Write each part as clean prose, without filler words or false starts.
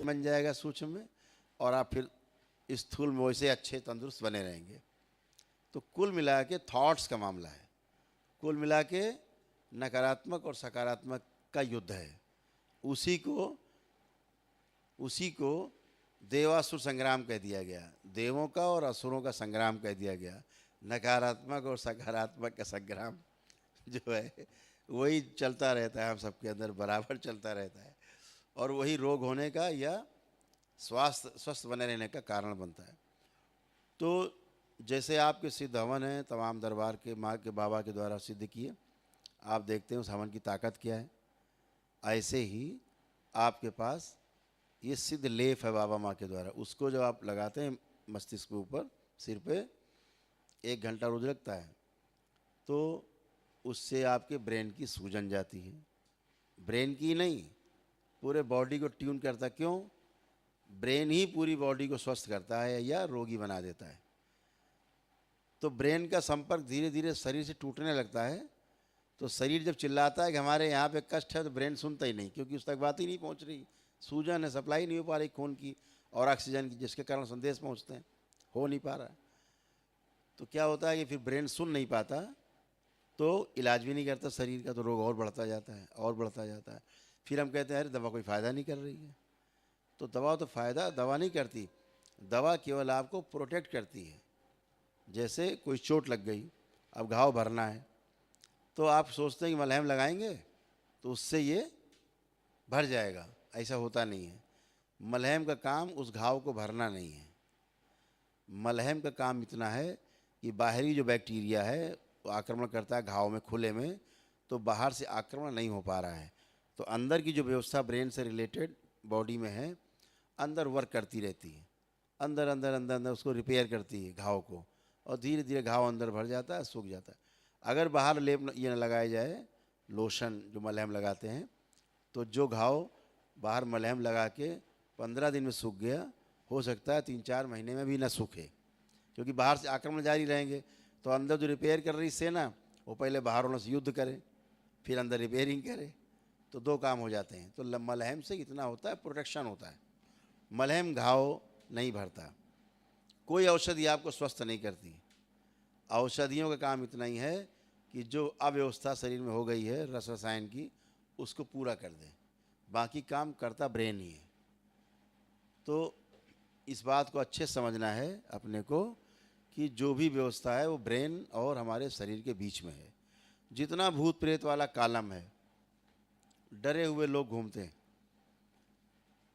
बन जाएगा सूक्ष्म में, और आप फिर स्थूल में वैसे अच्छे तंदुरुस्त बने रहेंगे। तो कुल मिला के थॉट्स का मामला है, कुल मिला के नकारात्मक और सकारात्मक का युद्ध है। उसी को देवासुर संग्राम कह दिया गया, देवों का और असुरों का संग्राम कह दिया गया। नकारात्मक और सकारात्मक का संग्राम जो है वही चलता रहता है, हम सबके अंदर बराबर चलता रहता है, और वही रोग होने का या स्वस्थ बने रहने का कारण बनता है। तो जैसे आपके सिद्ध हवन हैं, तमाम दरबार के माँ के बाबा के द्वारा सिद्ध किए, आप देखते हैं उस हवन की ताकत क्या है। ऐसे ही आपके पास ये सिद्ध लेप है बाबा माँ के द्वारा, उसको जब आप लगाते हैं मस्तिष्क के ऊपर, सिर पे 1 घंटा रोज लगता है, तो उससे आपके ब्रेन की सूजन जाती है। ब्रेन की नहीं, पूरे बॉडी को ट्यून करता। क्यों? ब्रेन ही पूरी बॉडी को स्वस्थ करता है या रोगी बना देता है। तो ब्रेन का संपर्क धीरे धीरे शरीर से टूटने लगता है, तो शरीर जब चिल्लाता है कि हमारे यहाँ पे कष्ट है, तो ब्रेन सुनता ही नहीं, क्योंकि उस तक बात ही नहीं पहुँच रही। सूजन है, सप्लाई नहीं हो पा रही खून की और ऑक्सीजन की, जिसके कारण संदेश पहुँचते हैं, हो नहीं पा रहा। तो क्या होता है कि फिर ब्रेन सुन नहीं पाता, तो इलाज भी नहीं करता शरीर का, तो रोग और बढ़ता जाता है और बढ़ता जाता है। फिर हम कहते हैं अरे दवा कोई फ़ायदा नहीं कर रही है। तो दवा तो फ़ायदा दवा नहीं करती, दवा केवल आपको प्रोटेक्ट करती है। जैसे कोई चोट लग गई, अब घाव भरना है, तो आप सोचते हैं कि मलहम लगाएंगे तो उससे ये भर जाएगा, ऐसा होता नहीं है। मलहम का काम उस घाव को भरना नहीं है। मलहम का काम इतना है कि बाहरी जो बैक्टीरिया है वो आक्रमण करता है घाव में, खुले में, तो बाहर से आक्रमण नहीं हो पा रहा है, तो अंदर की जो व्यवस्था ब्रेन से रिलेटेड बॉडी में है, अंदर वर्क करती रहती है, अंदर अंदर अंदर अंदर उसको रिपेयर करती है घाव को, और धीरे धीरे घाव अंदर भर जाता है, सूख जाता है। अगर बाहर लेप ये न लगाया जाए, लोशन जो मलहम लगाते हैं, तो जो घाव बाहर मलहम लगा के 15 दिन में सूख गया, हो सकता है 3-4 महीने में भी ना सूखे, क्योंकि बाहर से आक्रमण जारी रहेंगे। तो अंदर जो रिपेयर कर रही सेना, वो पहले बाहर वालों से युद्ध करे, फिर अंदर रिपेयरिंग करे, तो 2 काम हो जाते हैं। तो मलहम से इतना होता है, प्रोटेक्शन होता है। मलहम घाव नहीं भरता, कोई औषधि आपको स्वस्थ नहीं करती। औषधियों का काम इतना ही है कि जो अव्यवस्था शरीर में हो गई है रस रसायन की, उसको पूरा कर दें, बाकी काम करता ब्रेन ही है। तो इस बात को अच्छे समझना है अपने को कि जो भी व्यवस्था है वो ब्रेन और हमारे शरीर के बीच में है। जितना भूत प्रेत वाला कालम है, डरे हुए लोग घूमते हैं,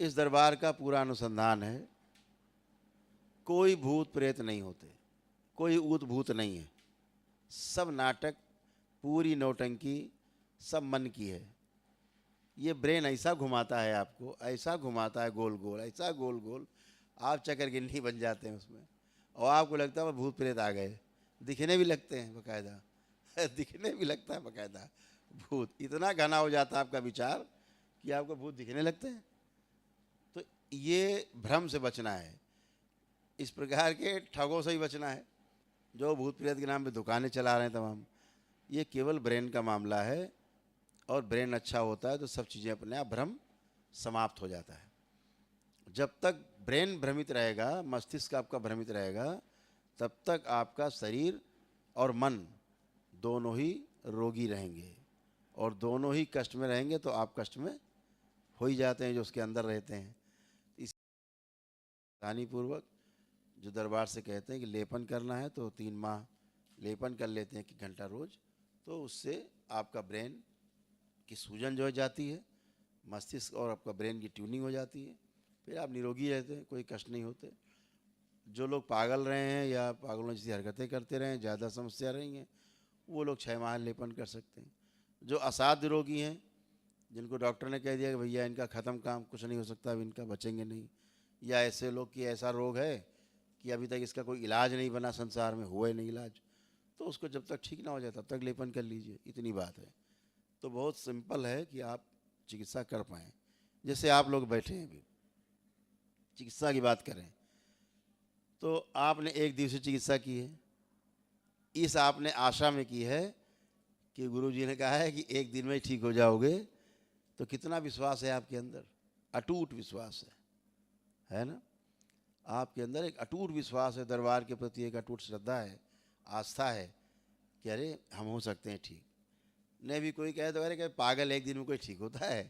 इस दरबार का पूरा अनुसंधान है, कोई भूत प्रेत नहीं होते, कोई ऊत भूत नहीं है, सब नाटक, पूरी नौटंकी सब मन की है। ये ब्रेन ऐसा घुमाता है आपको, ऐसा घुमाता है गोल गोल, ऐसा गोल गोल, आप चक्करगिन्नी बन जाते हैं उसमें, और आपको लगता है भूत प्रेत आ गए, दिखने भी लगते हैं बकायदा दिखने भी लगता है बकायदा भूत, इतना घना हो जाता है आपका विचार कि आपको भूत दिखने लगते हैं। तो ये भ्रम से बचना है, इस प्रकार के ठगों से ही बचना है, जो भूत प्रेत के नाम पे दुकानें चला रहे हैं तमाम। ये केवल ब्रेन का मामला है, और ब्रेन अच्छा होता है तो सब चीज़ें अपने आप भ्रम समाप्त हो जाता है। जब तक ब्रेन भ्रमित रहेगा, मस्तिष्क आपका भ्रमित रहेगा, तब तक आपका शरीर और मन दोनों ही रोगी रहेंगे, और दोनों ही कष्ट में रहेंगे, तो आप कष्ट में हो ही जाते हैं जो उसके अंदर रहते हैं। इस सावधानीपूर्वक जो दरबार से कहते हैं कि लेपन करना है तो 3 माह लेपन कर लेते हैं 1 घंटा रोज, तो उससे आपका ब्रेन की सूजन जो है जाती है, मस्तिष्क और आपका ब्रेन की ट्यूनिंग हो जाती है, फिर आप निरोगी रहते हैं, कोई कष्ट नहीं होते। जो लोग पागल रहे हैं या पागलों जैसी हरकतें करते रहे हैं, ज़्यादा समस्या रही हैं, वो लोग 6 माह लेपन कर सकते हैं। जो असाध्य रोगी हैं, जिनको डॉक्टर ने कह दिया कि भैया इनका ख़त्म काम, कुछ नहीं हो सकता, अब इनका बचेंगे नहीं, या ऐसे लोग कि ऐसा रोग है कि अभी तक इसका कोई इलाज नहीं बना, संसार में हुआ ही नहीं इलाज, तो उसको जब तक ठीक ना हो जाए तब तक लेपन कर लीजिए, इतनी बात है। तो बहुत सिंपल है कि आप चिकित्सा कर पाएँ। जैसे आप लोग बैठे हैं, अभी चिकित्सा की बात करें तो आपने 1 दिवसीय चिकित्सा की है, इस आपने आशा में की है कि गुरुजी ने कहा है कि 1 दिन में ही ठीक हो जाओगे, तो कितना विश्वास है आपके अंदर, अटूट विश्वास है। है ना। आपके अंदर एक अटूट विश्वास है, दरबार के प्रति एक अटूट श्रद्धा है, आस्था है कि अरे हम हो सकते हैं ठीक। नहीं भी कोई कहे तो अरे क्या पागल, एक दिन में कोई ठीक होता है,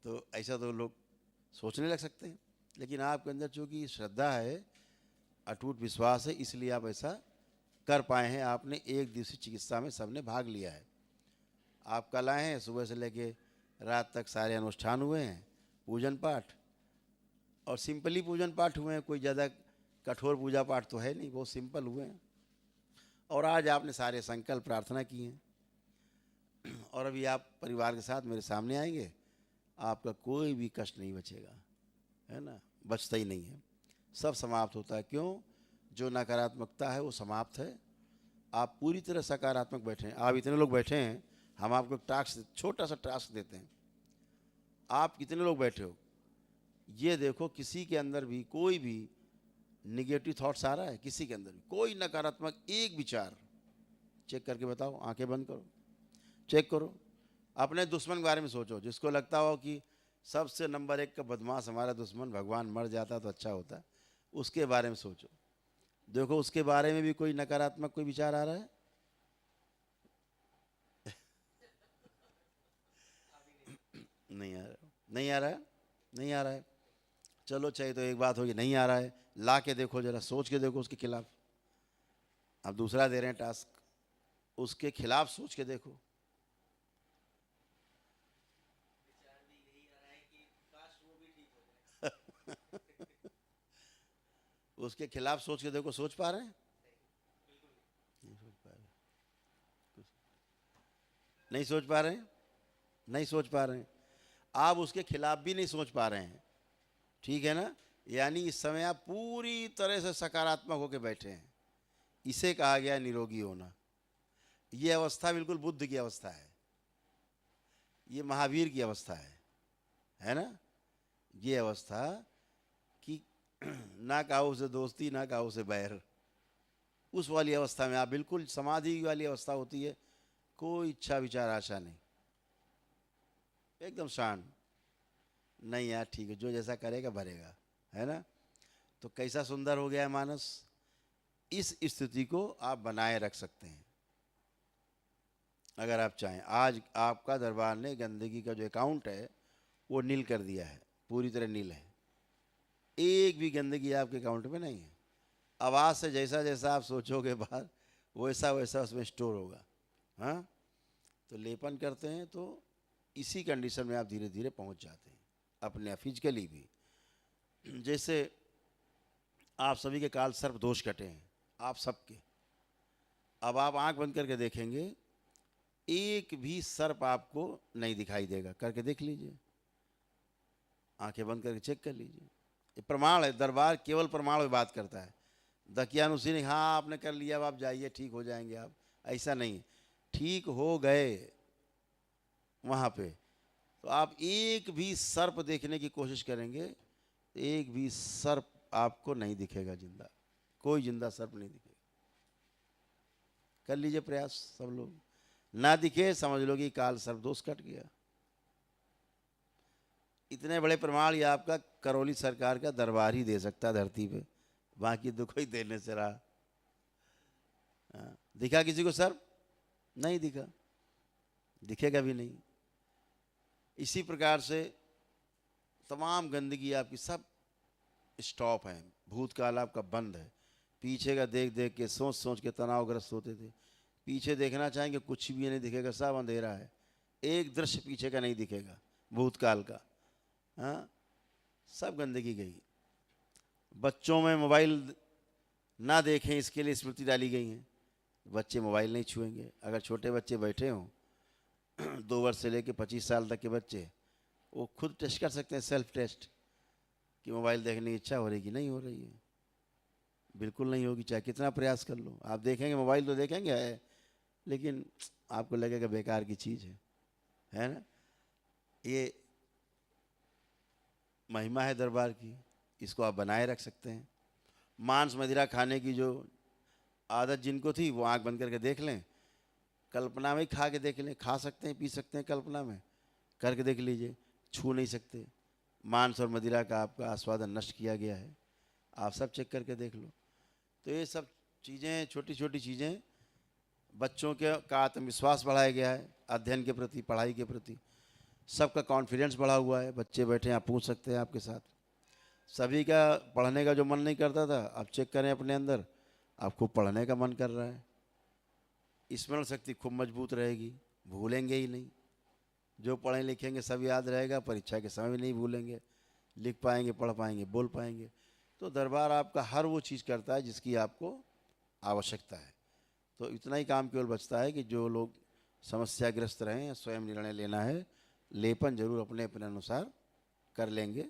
तो ऐसा तो लोग सोचने लग सकते हैं। लेकिन आपके अंदर चूँकि श्रद्धा है, अटूट विश्वास है, इसलिए आप ऐसा कर पाए हैं। आपने एक दिवसीय चिकित्सा में सबने भाग लिया है। आप कल आए हैं, सुबह से लेके रात तक सारे अनुष्ठान हुए हैं, पूजन पाठ, और सिंपली पूजन पाठ हुए हैं, कोई ज़्यादा कठोर पूजा पाठ तो है नहीं, बहुत सिंपल हुए हैं। और आज आपने सारे संकल्प प्रार्थना किए हैं, और अभी आप परिवार के साथ मेरे सामने आएंगे, आपका कोई भी कष्ट नहीं बचेगा, है ना, बचता ही नहीं है, सब समाप्त होता है। क्यों? जो नकारात्मकता है वो समाप्त है, आप पूरी तरह सकारात्मक बैठे हैं। आप इतने लोग बैठे हैं, हम आपको टास्क, छोटा सा टास्क देते हैं। आप कितने लोग बैठे हो, ये देखो किसी के अंदर भी कोई भी निगेटिव थॉट्स आ रहा है? किसी के अंदर भी कोई नकारात्मक एक विचार चेक करके बताओ, आंखें बंद करो, चेक करो। अपने दुश्मन के बारे में सोचो, जिसको लगता हो कि सबसे नंबर 1 का बदमाश हमारा दुश्मन, भगवान मर जाता तो अच्छा होता, उसके बारे में सोचो। देखो उसके बारे में भी कोई नकारात्मक कोई विचार आ रहा है? नहीं आ रहा, नहीं आ रहा है, नहीं आ रहा है। चलो चाहिए तो एक बात होगी, नहीं आ रहा है, ला के देखो, जरा सोच के देखो उसके खिलाफ। अब दूसरा दे रहे हैं टास्क, उसके खिलाफ सोच के देखो। उसके खिलाफ सोच के देखो, सोच पा रहे हैं? नहीं सोच पा रहे, नहीं सोच पा रहे हैं, नहीं सोच पा रहे हैं। आप उसके खिलाफ भी नहीं सोच पा रहे हैं, ठीक है ना। यानी इस समय आप पूरी तरह से सकारात्मक होकर बैठे हैं, इसे कहा गया निरोगी होना। ये अवस्था बिल्कुल बुद्ध की अवस्था है, ये महावीर की अवस्था है ना। ये अवस्था कि ना काहू से दोस्ती, ना काहू से बैर, उस वाली अवस्था में आप बिल्कुल, समाधि वाली अवस्था होती है, कोई इच्छा विचार आशा नहीं, एकदम शांत। नहीं यार ठीक है, जो जैसा करेगा भरेगा, है ना। तो कैसा सुंदर हो गया है मानस। इस स्थिति को आप बनाए रख सकते हैं अगर आप चाहें। आज आपका दरबार ने गंदगी का जो अकाउंट है वो नील कर दिया है, पूरी तरह नील है, एक भी गंदगी आपके अकाउंट में नहीं है। अब आज से जैसा जैसा आप सोचोगे बाहर, वैसा वैसा उसमें स्टोर होगा। हाँ, तो लेपन करते हैं तो इसी कंडीशन में आप धीरे धीरे पहुंच जाते हैं अपने फिजिकली भी। जैसे आप सभी के काल सर्प दोष कटे हैं, आप सबके। अब आप आंख बंद करके देखेंगे, एक भी सर्प आपको नहीं दिखाई देगा, करके देख लीजिए, आंखें बंद करके चेक कर लीजिए। ये प्रमाण है, दरबार केवल प्रमाण में बात करता है। दकियानुसी ने हाँ आपने कर लिया, अब आप जाइए ठीक हो जाएंगे आप, ऐसा नहीं। ठीक हो गए वहाँ पे, तो आप एक भी सर्प देखने की कोशिश करेंगे, एक भी सर्प आपको नहीं दिखेगा जिंदा, कोई जिंदा सर्प नहीं दिखेगा। कर लीजिए प्रयास सब लोग, ना दिखे समझ लो कि काल सर्प दोष कट गया। इतने बड़े प्रमाण ये आपका करौली सरकार का दरबार ही दे सकता है धरती पे, बाकी तो कोई देने से रहा। दिखा किसी को सर्प? नहीं दिखा, दिखेगा भी नहीं। इसी प्रकार से तमाम गंदगी आपकी सब स्टॉप है, भूतकाल आपका बंद है। पीछे का देख देख के सोच सोच के तनावग्रस्त होते थे, पीछे देखना चाहेंगे कुछ भी नहीं दिखेगा, सब अंधेरा है, एक दृश्य पीछे का नहीं दिखेगा भूतकाल का। हाँ, सब गंदगी गई। बच्चों में मोबाइल ना देखें इसके लिए स्मृति डाली गई है, बच्चे मोबाइल नहीं छुएंगे। अगर छोटे बच्चे बैठे हों 2 वर्ष से लेकर 25 साल तक के बच्चे, वो खुद टेस्ट कर सकते हैं, सेल्फ टेस्ट, कि मोबाइल देखने की इच्छा हो रही कि नहीं हो रही है। बिल्कुल नहीं होगी, चाहे कितना प्रयास कर लो। आप देखेंगे मोबाइल तो देखेंगे है, लेकिन आपको लगेगा बेकार की चीज़ है ना। ये महिमा है दरबार की, इसको आप बनाए रख सकते हैं। मांस मदिरा खाने की जो आदत जिनको थी, वो आंख बंद करके देख लें, कल्पना में ही खा के देख लें, खा सकते हैं पी सकते हैं, कल्पना में करके देख लीजिए। छू नहीं सकते, मांस और मदिरा का आपका आस्वादन नष्ट किया गया है। आप सब चेक करके देख लो। तो ये सब चीज़ें, छोटी छोटी चीज़ें, बच्चों के का आत्मविश्वास बढ़ाया गया है, अध्ययन के प्रति, पढ़ाई के प्रति, सबका कॉन्फिडेंस बढ़ा हुआ है। बच्चे बैठे हैं, आप पूछ सकते हैं आपके साथ। सभी का पढ़ने का जो मन नहीं करता था, आप चेक करें अपने अंदर, आपको पढ़ने का मन कर रहा है। स्मरण शक्ति खूब मजबूत रहेगी, भूलेंगे ही नहीं। जो पढ़ें लिखेंगे सब याद रहेगा, परीक्षा के समय भी नहीं भूलेंगे, लिख पाएंगे, पढ़ पाएंगे, बोल पाएंगे। तो दरबार आपका हर वो चीज़ करता है जिसकी आपको आवश्यकता है। तो इतना ही काम केवल बचता है कि जो लोग समस्याग्रस्त रहें, स्वयं निर्णय लेना है, लेपन जरूर अपने अपने अनुसार कर लेंगे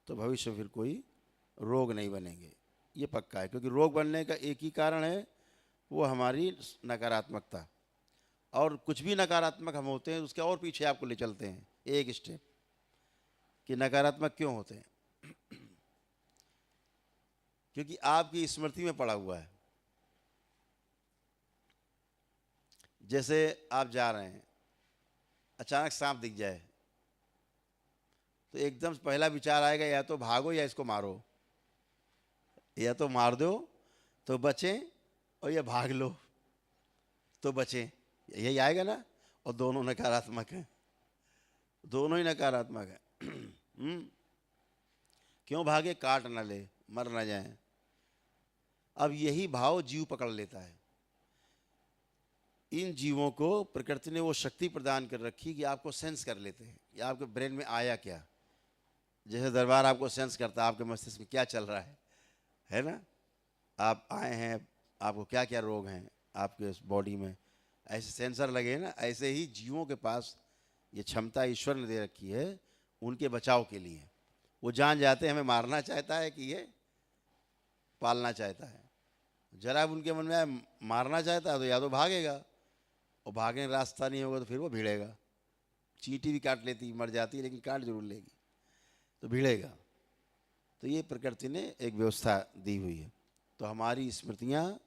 तो भविष्य फिर कोई रोग नहीं बनेंगे, ये पक्का है। क्योंकि रोग बनने का एक ही कारण है, वो हमारी नकारात्मकता। और कुछ भी नकारात्मक हम होते हैं उसके और पीछे आपको ले चलते हैं एक स्टेप, कि नकारात्मक क्यों होते हैं। क्योंकि आपकी स्मृति में पड़ा हुआ है। जैसे आप जा रहे हैं, अचानक सांप दिख जाए तो एकदम पहला विचार आएगा या तो भागो या इसको मारो, या तो मार दो तो बचें और या भाग लो तो बचें, यही आएगा ना। और दोनों नकारात्मक हैं, दोनों ही नकारात्मक हैं। क्यों भागे? काट ना ले, मर ना जाए। अब यही भाव जीव पकड़ लेता है। इन जीवों को प्रकृति ने वो शक्ति प्रदान कर रखी कि आपको सेंस कर लेते हैं कि आपके ब्रेन में आया क्या। जैसे दरबार आपको सेंस करता है आपके मस्तिष्क में क्या चल रहा है ना। आप आए हैं, आपको क्या क्या रोग हैं आपके बॉडी में, ऐसे सेंसर लगे हैं ना। ऐसे ही जीवों के पास ये क्षमता ईश्वर ने दे रखी है उनके बचाव के लिए। वो जान जाते हैं हमें मारना चाहता है कि ये पालना चाहता है। जरा उनके मन में आए मारना चाहता है तो या तो भागेगा, और भागने का रास्ता नहीं होगा तो फिर वो भिड़ेगा। चींटी भी काट लेती, मर जाती है लेकिन काट जरूर लेगी, तो भिड़ेगा। तो ये प्रकृति ने एक व्यवस्था दी हुई है। तो हमारी स्मृतियाँ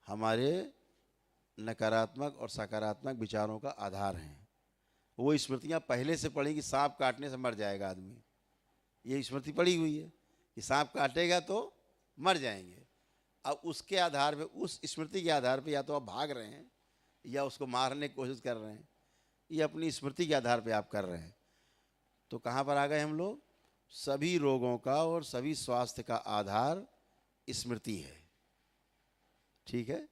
हमारे नकारात्मक और सकारात्मक विचारों का आधार हैं। वो स्मृतियाँ पहले से पड़ी कि सांप काटने से मर जाएगा आदमी, ये स्मृति पड़ी हुई है कि सांप काटेगा तो मर जाएंगे। अब उसके आधार पे, उस स्मृति के आधार पे या तो आप भाग रहे हैं या उसको मारने की कोशिश कर रहे हैं, ये अपनी स्मृति के आधार पे आप कर रहे हैं। तो कहाँ पर आ गए हम लोग? सभी रोगों का और सभी स्वास्थ्य का आधार स्मृति है। ठीक है।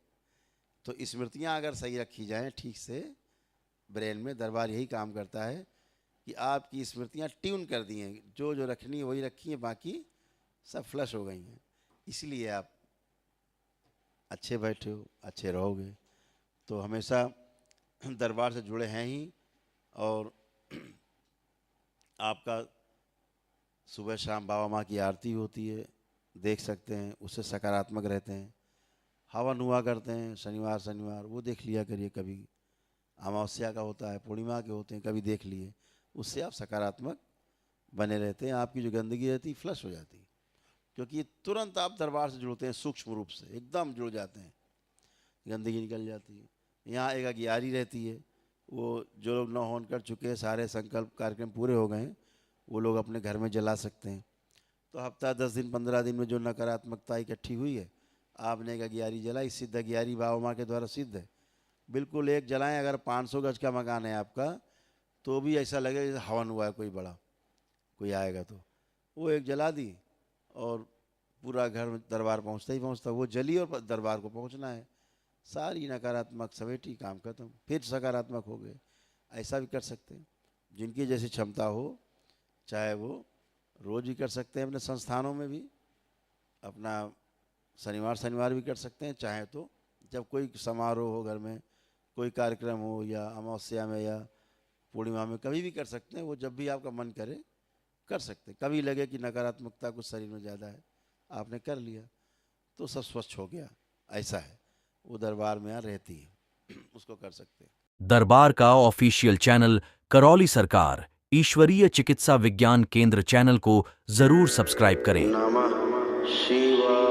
तो स्मृतियाँ अगर सही रखी जाएं ठीक से ब्रेन में, दरबार यही काम करता है कि आपकी स्मृतियाँ ट्यून कर दी हैं, जो जो रखनी है वही रखी हैं, बाकी सब फ्लश हो गई हैं। इसलिए आप अच्छे बैठे हो, अच्छे रहोगे। तो हमेशा दरबार से जुड़े हैं ही। और आपका सुबह शाम बाबा माँ की आरती होती है, देख सकते हैं, उससे सकारात्मक रहते हैं। हवन हुआ करते हैं शनिवार शनिवार, वो देख लिया करिए। कभी अमावस्या का होता है, पूर्णिमा के होते हैं, कभी देख लिए, उससे आप सकारात्मक बने रहते हैं। आपकी जो गंदगी रहती है फ्लश हो जाती है, क्योंकि तुरंत आप दरबार से जुड़ते हैं, सूक्ष्म रूप से एकदम जुड़ जाते हैं, गंदगी निकल जाती है। यहाँ एक अगियारी रहती है, वो जो लोग न होन कर चुके हैं, सारे संकल्प कार्यक्रम पूरे हो गए हैं, वो लोग अपने घर में जला सकते हैं। तो हफ्ता 10 दिन 15 दिन में जो नकारात्मकता इकट्ठी हुई है, आपने एक अगियारी जलाई, सिद्ध अगियारी बाबा माँ के द्वारा सिद्ध है। बिल्कुल एक जलाएं। अगर 500 गज का मकान है आपका तो भी ऐसा लगे जैसे हवन हुआ है, कोई बड़ा कोई आएगा तो वो एक जला दी और पूरा घर दरबार पहुंचता ही पहुंचता वो जली और दरबार को पहुंचना है। सारी नकारात्मक समेटी, काम खत्म, फिर सकारात्मक हो गए। ऐसा भी कर सकते हैं, जिनकी जैसी क्षमता हो, चाहे वो रोज भी कर सकते हैं, अपने संस्थानों में भी अपना शनिवार शनिवार भी कर सकते हैं, चाहे तो जब कोई समारोह हो, घर में कोई कार्यक्रम हो, या अमावस्या में या पूर्णिमा में, कभी भी कर सकते हैं। वो जब भी आपका मन करे कर सकते हैं। कभी लगे कि नकारात्मकता कुछ शरीर में ज़्यादा है, आपने कर लिया तो सब स्वच्छ हो गया, ऐसा है। वो दरबार में यहाँ रहती है, उसको कर सकते हैं। दरबार का ऑफिशियल चैनल करौली सरकार ईश्वरीय चिकित्सा विज्ञान केंद्र चैनल को जरूर सब्सक्राइब करें। नमः शिवाय।